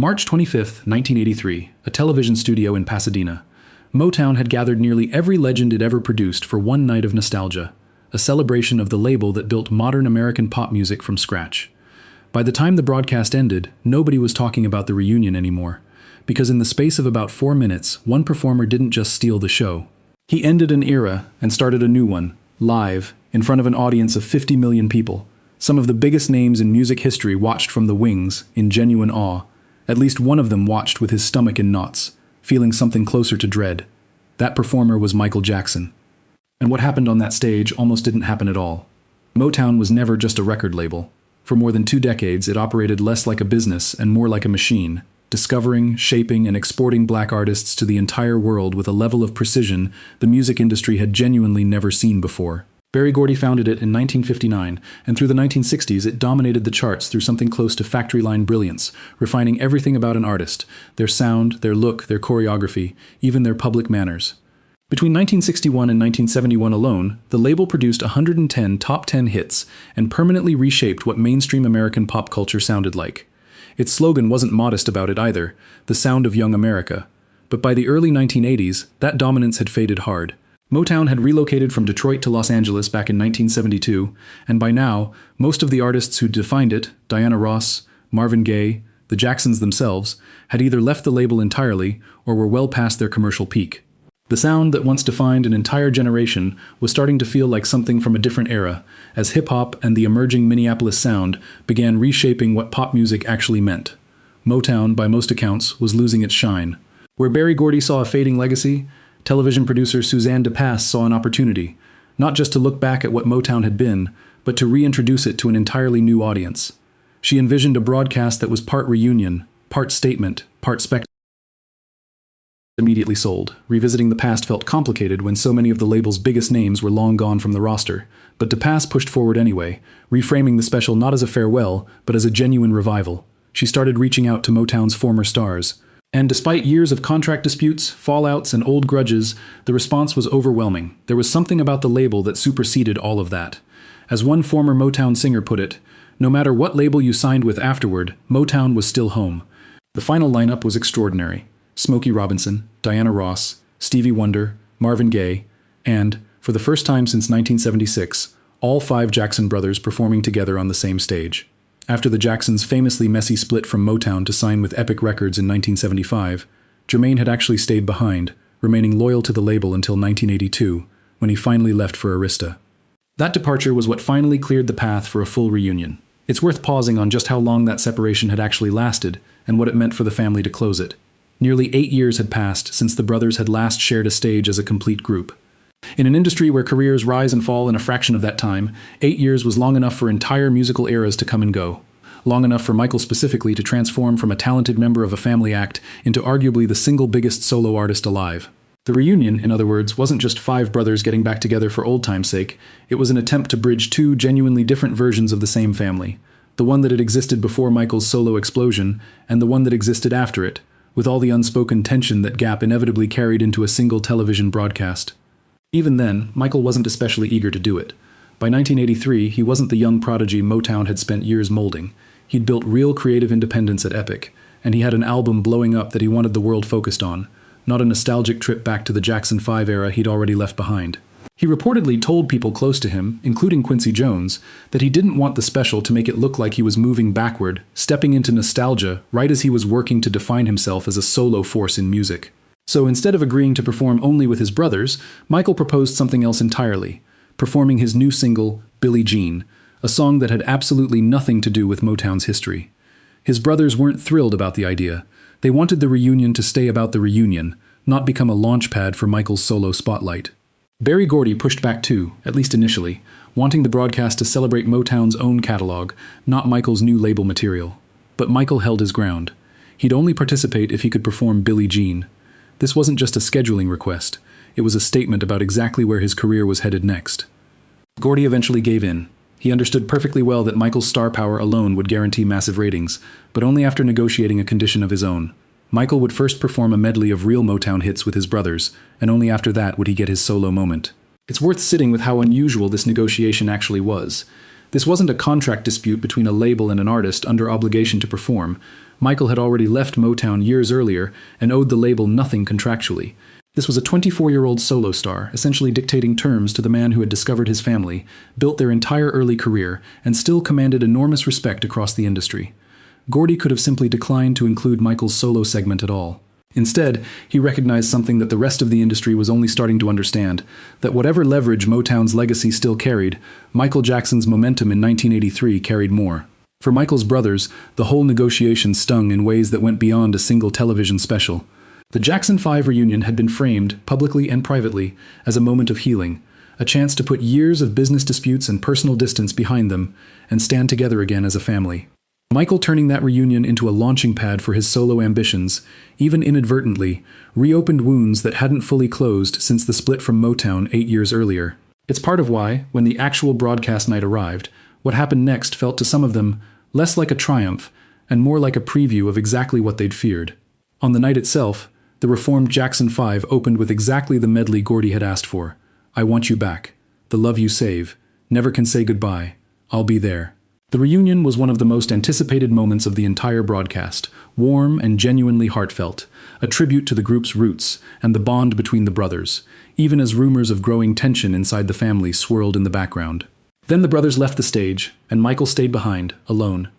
March 25, 1983, a television studio in Pasadena. Motown had gathered nearly every legend it ever produced for one night of nostalgia, a celebration of the label that built modern American pop music from scratch. By the time the broadcast ended, nobody was talking about the reunion anymore, because in the space of about 4 minutes, one performer didn't just steal the show. He ended an era and started a new one, live, in front of an audience of 50 million people. Some of the biggest names in music history watched from the wings, in genuine awe. At least one of them watched with his stomach in knots, feeling something closer to dread. That performer was Michael Jackson. And what happened on that stage almost didn't happen at all. Motown was never just a record label. For more than 2 decades, it operated less like a business and more like a machine, discovering, shaping, and exporting black artists to the entire world with a level of precision the music industry had genuinely never seen before. Berry Gordy founded it in 1959, and through the 1960s it dominated the charts through something close to factory-line brilliance, refining everything about an artist: their sound, their look, their choreography, even their public manners. Between 1961 and 1971 alone, the label produced 110 top 10 hits and permanently reshaped what mainstream American pop culture sounded like. Its slogan wasn't modest about it either, the sound of young America. But by the early 1980s, that dominance had faded hard. Motown had relocated from Detroit to Los Angeles back in 1972, and by now, most of the artists who defined it, Diana Ross, Marvin Gaye, the Jacksons themselves, had either left the label entirely or were well past their commercial peak. The sound that once defined an entire generation was starting to feel like something from a different era, as hip-hop and the emerging Minneapolis sound began reshaping what pop music actually meant. Motown, by most accounts, was losing its shine. Where Berry Gordy saw a fading legacy, television producer Suzanne DePass saw an opportunity, not just to look back at what Motown had been, but to reintroduce it to an entirely new audience. She envisioned a broadcast that was part reunion, part statement, part spectacle. Immediately sold. Revisiting the past felt complicated when so many of the label's biggest names were long gone from the roster, but DePass pushed forward anyway, reframing the special not as a farewell, but as a genuine revival. She started reaching out to Motown's former stars. And despite years of contract disputes, fallouts, and old grudges, the response was overwhelming. There was something about the label that superseded all of that. As one former Motown singer put it, no matter what label you signed with afterward, Motown was still home. The final lineup was extraordinary. Smokey Robinson, Diana Ross, Stevie Wonder, Marvin Gaye, and, for the first time since 1976, all 5 Jackson brothers performing together on the same stage. After the Jacksons' famously messy split from Motown to sign with Epic Records in 1975, Jermaine had actually stayed behind, remaining loyal to the label until 1982, when he finally left for Arista. That departure was what finally cleared the path for a full reunion. It's worth pausing on just how long that separation had actually lasted, and what it meant for the family to close it. Nearly 8 years had passed since the brothers had last shared a stage as a complete group. In an industry where careers rise and fall in a fraction of that time, 8 years was long enough for entire musical eras to come and go. Long enough for Michael specifically to transform from a talented member of a family act into arguably the single biggest solo artist alive. The reunion, in other words, wasn't just 5 brothers getting back together for old time's sake. It was an attempt to bridge 2 genuinely different versions of the same family. The one that had existed before Michael's solo explosion, and the one that existed after it, with all the unspoken tension that gap inevitably carried into a single television broadcast. Even then, Michael wasn't especially eager to do it. By 1983, he wasn't the young prodigy Motown had spent years molding. He'd built real creative independence at Epic, and he had an album blowing up that he wanted the world focused on, not a nostalgic trip back to the Jackson 5 era he'd already left behind. He reportedly told people close to him, including Quincy Jones, that he didn't want the special to make it look like he was moving backward, stepping into nostalgia right as he was working to define himself as a solo force in music. So instead of agreeing to perform only with his brothers, Michael proposed something else entirely, performing his new single, Billie Jean, a song that had absolutely nothing to do with Motown's history. His brothers weren't thrilled about the idea. They wanted the reunion to stay about the reunion, not become a launchpad for Michael's solo spotlight. Berry Gordy pushed back too, at least initially, wanting the broadcast to celebrate Motown's own catalog, not Michael's new label material. But Michael held his ground. He'd only participate if he could perform Billie Jean. This wasn't just a scheduling request. It was a statement about exactly where his career was headed next. Gordy eventually gave in. He understood perfectly well that Michael's star power alone would guarantee massive ratings, but only after negotiating a condition of his own. Michael would first perform a medley of real Motown hits with his brothers, and only after that would he get his solo moment. It's worth sitting with how unusual this negotiation actually was. This wasn't a contract dispute between a label and an artist under obligation to perform. Michael had already left Motown years earlier and owed the label nothing contractually. This was a 24-year-old solo star, essentially dictating terms to the man who had discovered his family, built their entire early career, and still commanded enormous respect across the industry. Gordy could have simply declined to include Michael's solo segment at all. Instead, he recognized something that the rest of the industry was only starting to understand, that whatever leverage Motown's legacy still carried, Michael Jackson's momentum in 1983 carried more. For Michael's brothers, the whole negotiation stung in ways that went beyond a single television special. The Jackson 5 reunion had been framed, publicly and privately, as a moment of healing, a chance to put years of business disputes and personal distance behind them and stand together again as a family. Michael turning that reunion into a launching pad for his solo ambitions, even inadvertently, reopened wounds that hadn't fully closed since the split from Motown 8 years earlier. It's part of why, when the actual broadcast night arrived, what happened next felt to some of them less like a triumph and more like a preview of exactly what they'd feared. On the night itself, the reformed Jackson 5 opened with exactly the medley Gordy had asked for. I Want You Back, The Love You Save, Never Can Say Goodbye, I'll Be There. The reunion was one of the most anticipated moments of the entire broadcast, warm and genuinely heartfelt, a tribute to the group's roots and the bond between the brothers, even as rumors of growing tension inside the family swirled in the background. Then the brothers left the stage, and Michael stayed behind, alone.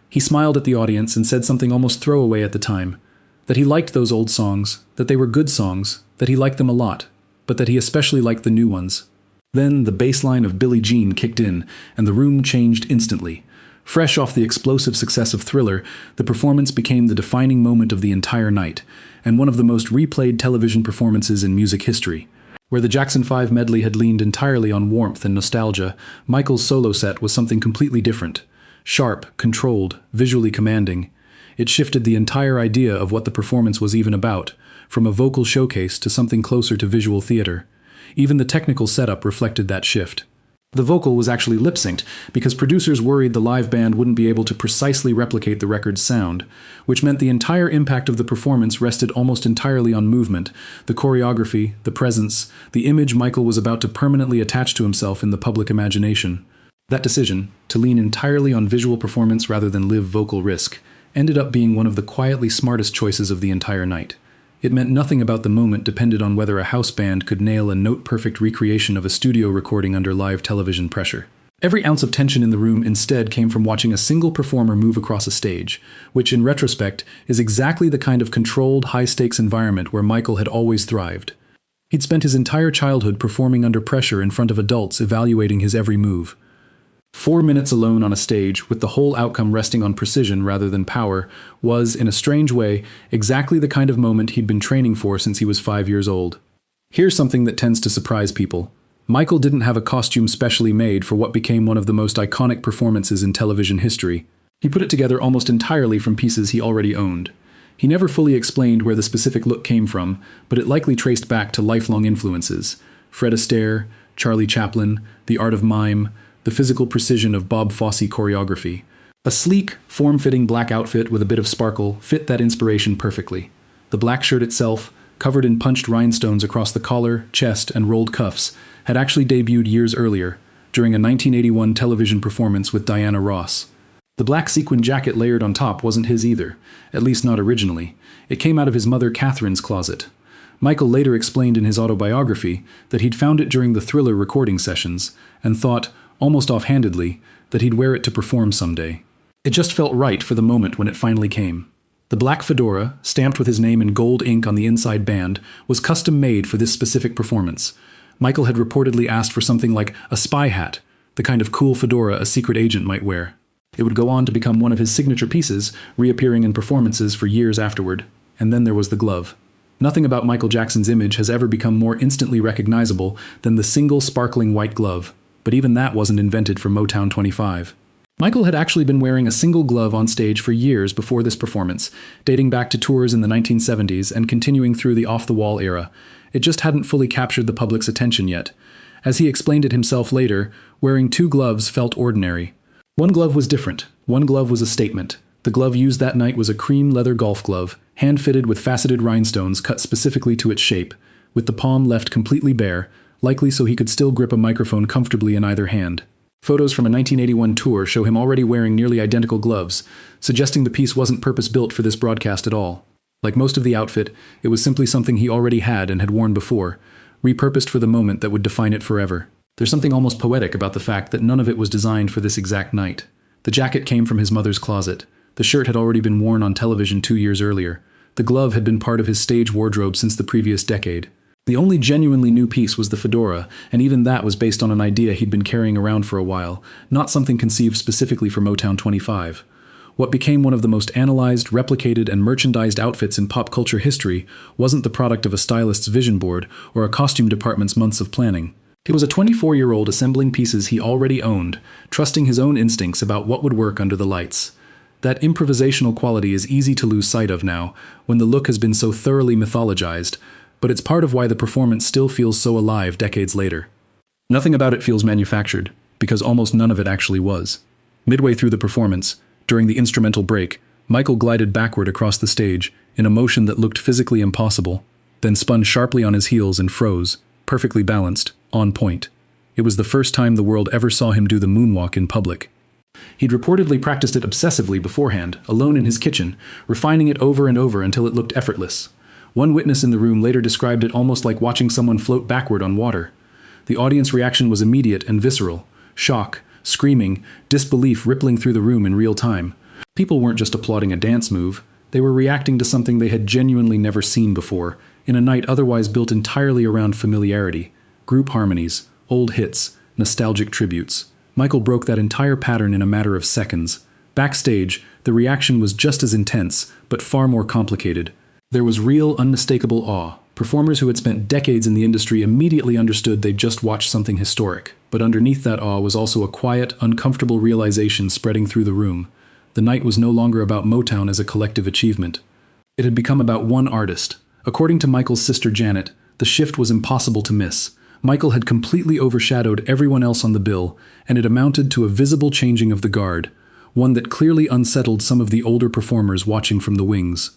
He smiled at the audience and said something almost throwaway at the time, that he liked those old songs, that they were good songs, that he liked them a lot, but that he especially liked the new ones. Then the bass line of Billie Jean kicked in, and the room changed instantly. Fresh off the explosive success of Thriller, the performance became the defining moment of the entire night, and one of the most replayed television performances in music history. Where the Jackson 5 medley had leaned entirely on warmth and nostalgia, Michael's solo set was something completely different. Sharp, controlled, visually commanding. It shifted the entire idea of what the performance was even about, from a vocal showcase to something closer to visual theater. Even the technical setup reflected that shift. The vocal was actually lip-synced because producers worried the live band wouldn't be able to precisely replicate the record's sound, which meant the entire impact of the performance rested almost entirely on movement, the choreography, the presence, the image Michael was about to permanently attach to himself in the public imagination. That decision, to lean entirely on visual performance rather than live vocal risk, ended up being one of the quietly smartest choices of the entire night. It meant nothing about the moment depended on whether a house band could nail a note-perfect recreation of a studio recording under live television pressure. Every ounce of tension in the room instead came from watching a single performer move across a stage, which in retrospect is exactly the kind of controlled, high-stakes environment where Michael had always thrived. He'd spent his entire childhood performing under pressure in front of adults evaluating his every move. 4 minutes alone on a stage, with the whole outcome resting on precision rather than power, was, in a strange way, exactly the kind of moment he'd been training for since he was 5 years old. Here's something that tends to surprise people. Michael didn't have a costume specially made for what became one of the most iconic performances in television history. He put it together almost entirely from pieces he already owned. He never fully explained where the specific look came from, but it likely traced back to lifelong influences. Fred Astaire, Charlie Chaplin, The Art of Mime, the physical precision of Bob Fosse choreography. A sleek, form-fitting black outfit with a bit of sparkle fit that inspiration perfectly. The black shirt itself, covered in punched rhinestones across the collar, chest, and rolled cuffs, had actually debuted years earlier, during a 1981 television performance with Diana Ross. The black sequin jacket layered on top wasn't his either, at least not originally. It came out of his mother Catherine's closet. Michael later explained in his autobiography that he'd found it during the Thriller recording sessions, and thought, almost offhandedly, that he'd wear it to perform someday. It just felt right for the moment when it finally came. The black fedora, stamped with his name in gold ink on the inside band, was custom-made for this specific performance. Michael had reportedly asked for something like a spy hat, the kind of cool fedora a secret agent might wear. It would go on to become one of his signature pieces, reappearing in performances for years afterward. And then there was the glove. Nothing about Michael Jackson's image has ever become more instantly recognizable than the single sparkling white glove. But even that wasn't invented for Motown 25. Michael had actually been wearing a single glove on stage for years before this performance, dating back to tours in the 1970s and continuing through the off-the-wall era. It just hadn't fully captured the public's attention yet. As he explained it himself later, wearing 2 gloves felt ordinary. One glove was different. One glove was a statement. The glove used that night was a cream leather golf glove, hand-fitted with faceted rhinestones cut specifically to its shape, with the palm left completely bare, likely so he could still grip a microphone comfortably in either hand. Photos from a 1981 tour show him already wearing nearly identical gloves, suggesting the piece wasn't purpose-built for this broadcast at all. Like most of the outfit, it was simply something he already had and had worn before, repurposed for the moment that would define it forever. There's something almost poetic about the fact that none of it was designed for this exact night. The jacket came from his mother's closet. The shirt had already been worn on television 2 years earlier. The glove had been part of his stage wardrobe since the previous decade. The only genuinely new piece was the fedora, and even that was based on an idea he'd been carrying around for a while, not something conceived specifically for Motown 25. What became one of the most analyzed, replicated, and merchandised outfits in pop culture history wasn't the product of a stylist's vision board or a costume department's months of planning. It was a 24-year-old assembling pieces he already owned, trusting his own instincts about what would work under the lights. That improvisational quality is easy to lose sight of now, when the look has been so thoroughly mythologized, but it's part of why the performance still feels so alive decades later. Nothing about it feels manufactured, because almost none of it actually was. Midway through the performance, during the instrumental break, Michael glided backward across the stage in a motion that looked physically impossible, then spun sharply on his heels and froze, perfectly balanced, on point. It was the first time the world ever saw him do the moonwalk in public. He'd reportedly practiced it obsessively beforehand, alone in his kitchen, refining it over and over until it looked effortless. One witness in the room later described it almost like watching someone float backward on water. The audience reaction was immediate and visceral. Shock, screaming, disbelief rippling through the room in real time. People weren't just applauding a dance move, they were reacting to something they had genuinely never seen before, in a night otherwise built entirely around familiarity, group harmonies, old hits, nostalgic tributes. Michael broke that entire pattern in a matter of seconds. Backstage, the reaction was just as intense, but far more complicated. There was real, unmistakable awe. Performers who had spent decades in the industry immediately understood they'd just watched something historic. But underneath that awe was also a quiet, uncomfortable realization spreading through the room. The night was no longer about Motown as a collective achievement. It had become about one artist. According to Michael's sister Janet, the shift was impossible to miss. Michael had completely overshadowed everyone else on the bill, and it amounted to a visible changing of the guard, one that clearly unsettled some of the older performers watching from the wings.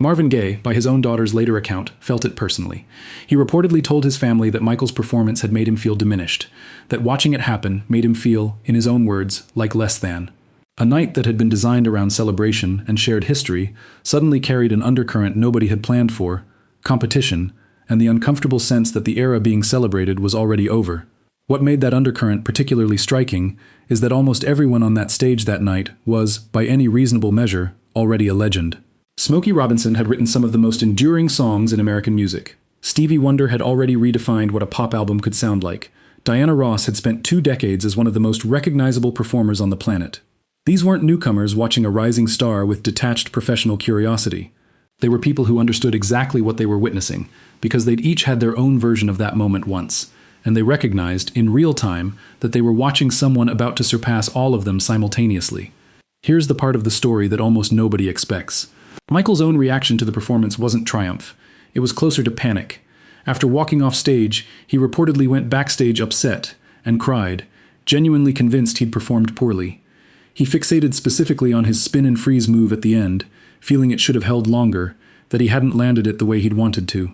Marvin Gaye, by his own daughter's later account, felt it personally. He reportedly told his family that Michael's performance had made him feel diminished, that watching it happen made him feel, in his own words, like less than. A night that had been designed around celebration and shared history suddenly carried an undercurrent nobody had planned for, competition, and the uncomfortable sense that the era being celebrated was already over. What made that undercurrent particularly striking is that almost everyone on that stage that night was, by any reasonable measure, already a legend. Smokey Robinson had written some of the most enduring songs in American music. Stevie Wonder had already redefined what a pop album could sound like. Diana Ross had spent 2 decades as one of the most recognizable performers on the planet. These weren't newcomers watching a rising star with detached professional curiosity. They were people who understood exactly what they were witnessing, because they'd each had their own version of that moment once, and they recognized, in real time, that they were watching someone about to surpass all of them simultaneously. Here's the part of the story that almost nobody expects. Michael's own reaction to the performance wasn't triumph. It was closer to panic. After walking off stage, he reportedly went backstage upset and cried, genuinely convinced he'd performed poorly. He fixated specifically on his spin and freeze move at the end, feeling it should have held longer, that he hadn't landed it the way he'd wanted to.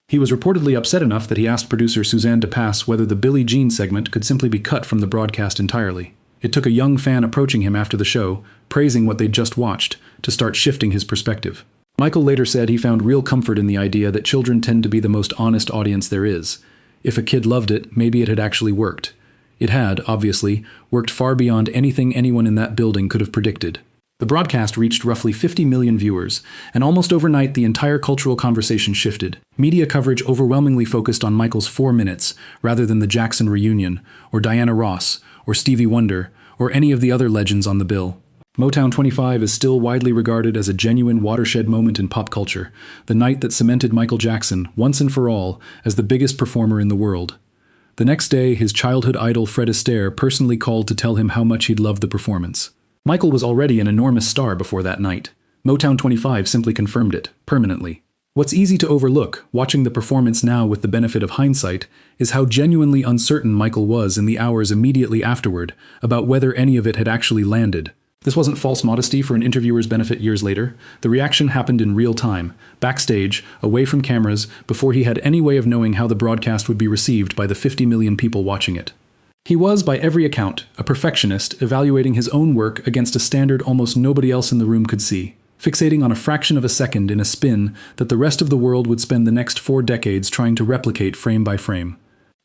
He was reportedly upset enough that he asked producer Suzanne DePass whether the Billie Jean segment could simply be cut from the broadcast entirely. It took a young fan approaching him after the show, praising what they'd just watched, to start shifting his perspective. Michael later said he found real comfort in the idea that children tend to be the most honest audience there is. If a kid loved it, maybe it had actually worked. It had, obviously, worked far beyond anything anyone in that building could have predicted. The broadcast reached roughly 50 million viewers, and almost overnight the entire cultural conversation shifted. Media coverage overwhelmingly focused on Michael's 4 minutes, rather than the Jackson reunion, or Diana Ross, or Stevie Wonder, or any of the other legends on the bill. Motown 25 is still widely regarded as a genuine watershed moment in pop culture, the night that cemented Michael Jackson, once and for all, as the biggest performer in the world. The next day, his childhood idol Fred Astaire personally called to tell him how much he'd loved the performance. Michael was already an enormous star before that night. Motown 25 simply confirmed it, permanently. What's easy to overlook, watching the performance now with the benefit of hindsight, is how genuinely uncertain Michael was in the hours immediately afterward about whether any of it had actually landed. This wasn't false modesty for an interviewer's benefit years later. The reaction happened in real time, backstage, away from cameras, before he had any way of knowing how the broadcast would be received by the 50 million people watching it. He was, by every account, a perfectionist, evaluating his own work against a standard almost nobody else in the room could see, fixating on a fraction of a second in a spin that the rest of the world would spend the next 4 decades trying to replicate frame by frame.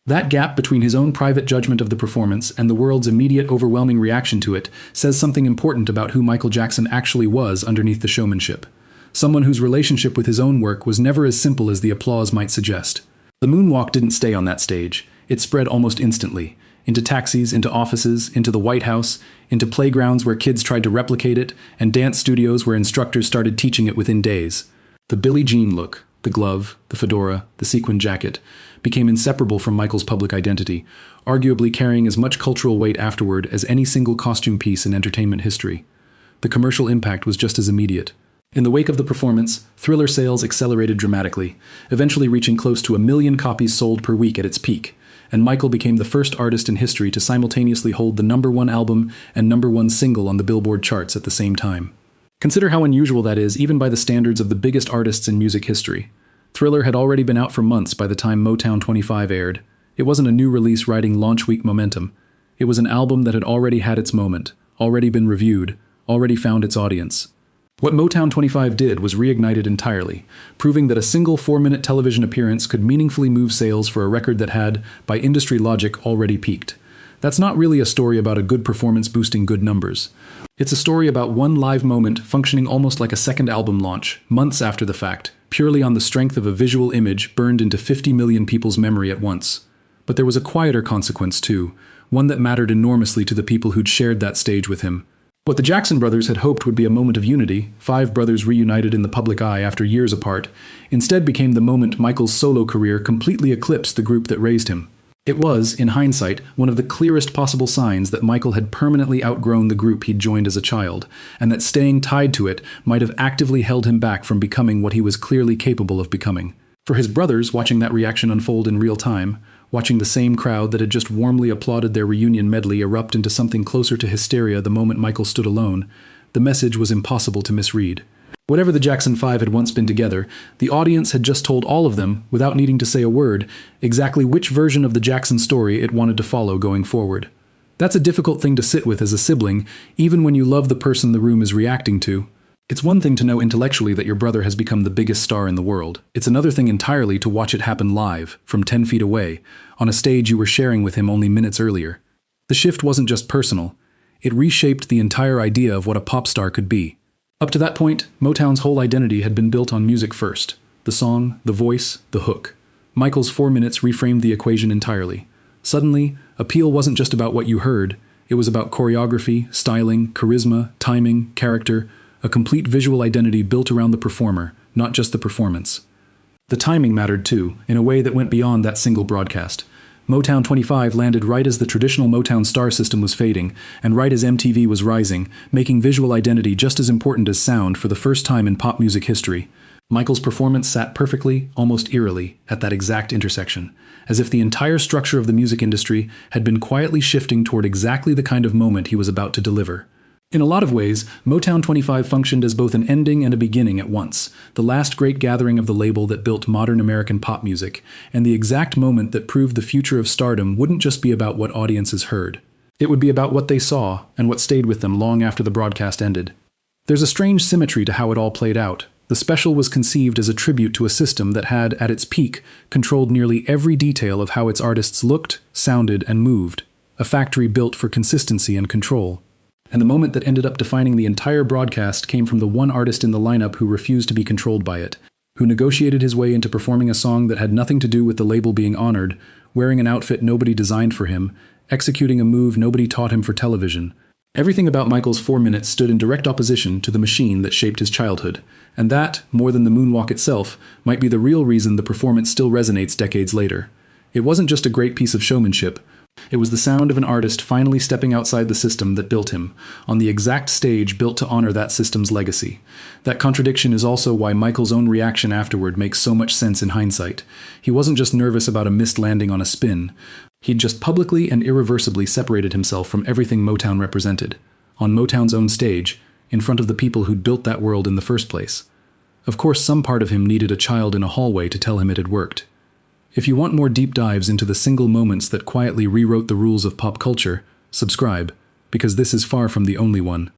That gap between his own private judgment of the performance and the world's immediate overwhelming reaction to it says something important about who Michael Jackson actually was underneath the showmanship. Someone whose relationship with his own work was never as simple as the applause might suggest. The Moonwalk didn't stay on that stage. It spread almost instantly. Into taxis, into offices, into the White House, into playgrounds where kids tried to replicate it, and dance studios where instructors started teaching it within days. The Billie Jean look, the glove, the fedora, the sequin jacket, became inseparable from Michael's public identity, arguably carrying as much cultural weight afterward as any single costume piece in entertainment history. The commercial impact was just as immediate. In the wake of the performance, Thriller sales accelerated dramatically, eventually reaching close to 1 million copies sold per week at its peak, and Michael became the first artist in history to simultaneously hold the #1 album and #1 single on the Billboard charts at the same time. Consider how unusual that is, even by the standards of the biggest artists in music history. Thriller had already been out for months by the time Motown 25 aired. It wasn't a new release riding launch week momentum. It was an album that had already had its moment, already been reviewed, already found its audience. What Motown 25 did was reignite it entirely, proving that a single 4-minute television appearance could meaningfully move sales for a record that had, by industry logic, already peaked. That's not really a story about a good performance boosting good numbers. It's a story about one live moment functioning almost like a second album launch, months after the fact, purely on the strength of a visual image burned into 50 million people's memory at once. But there was a quieter consequence too, one that mattered enormously to the people who'd shared that stage with him. What the Jackson brothers had hoped would be a moment of unity, 5 brothers reunited in the public eye after years apart, instead became the moment Michael's solo career completely eclipsed the group that raised him. It was, in hindsight, one of the clearest possible signs that Michael had permanently outgrown the group he'd joined as a child, and that staying tied to it might have actively held him back from becoming what he was clearly capable of becoming. For his brothers, watching that reaction unfold in real time, watching the same crowd that had just warmly applauded their reunion medley erupt into something closer to hysteria the moment Michael stood alone, the message was impossible to misread. Whatever the Jackson 5 had once been together, the audience had just told all of them, without needing to say a word, exactly which version of the Jackson story it wanted to follow going forward. That's a difficult thing to sit with as a sibling, even when you love the person the room is reacting to. It's one thing to know intellectually that your brother has become the biggest star in the world. It's another thing entirely to watch it happen live, from 10 feet away, on a stage you were sharing with him only minutes earlier. The shift wasn't just personal. It reshaped the entire idea of what a pop star could be. Up to that point, Motown's whole identity had been built on music first. The song, the voice, the hook. Michael's 4 minutes reframed the equation entirely. Suddenly, appeal wasn't just about what you heard. It was about choreography, styling, charisma, timing, character, a complete visual identity built around the performer, not just the performance. The timing mattered too, in a way that went beyond that single broadcast. Motown 25 landed right as the traditional Motown star system was fading, and right as MTV was rising, making visual identity just as important as sound for the first time in pop music history. Michael's performance sat perfectly, almost eerily, at that exact intersection, as if the entire structure of the music industry had been quietly shifting toward exactly the kind of moment he was about to deliver. In a lot of ways, Motown 25 functioned as both an ending and a beginning at once, the last great gathering of the label that built modern American pop music, and the exact moment that proved the future of stardom wouldn't just be about what audiences heard. It would be about what they saw, and what stayed with them long after the broadcast ended. There's a strange symmetry to how it all played out. The special was conceived as a tribute to a system that had, at its peak, controlled nearly every detail of how its artists looked, sounded, and moved, a factory built for consistency and control. And the moment that ended up defining the entire broadcast came from the one artist in the lineup who refused to be controlled by it, who negotiated his way into performing a song that had nothing to do with the label being honored, wearing an outfit nobody designed for him, executing a move nobody taught him for television. Everything about Michael's 4 minutes stood in direct opposition to the machine that shaped his childhood, and that, more than the Moonwalk itself, might be the real reason the performance still resonates decades later. It wasn't just a great piece of showmanship. It was the sound of an artist finally stepping outside the system that built him, on the exact stage built to honor that system's legacy. That contradiction is also why Michael's own reaction afterward makes so much sense in hindsight. He wasn't just nervous about a missed landing on a spin. He'd just publicly and irreversibly separated himself from everything Motown represented, on Motown's own stage, in front of the people who'd built that world in the first place. Of course, some part of him needed a child in a hallway to tell him it had worked. If you want more deep dives into the single moments that quietly rewrote the rules of pop culture, subscribe, because this is far from the only one.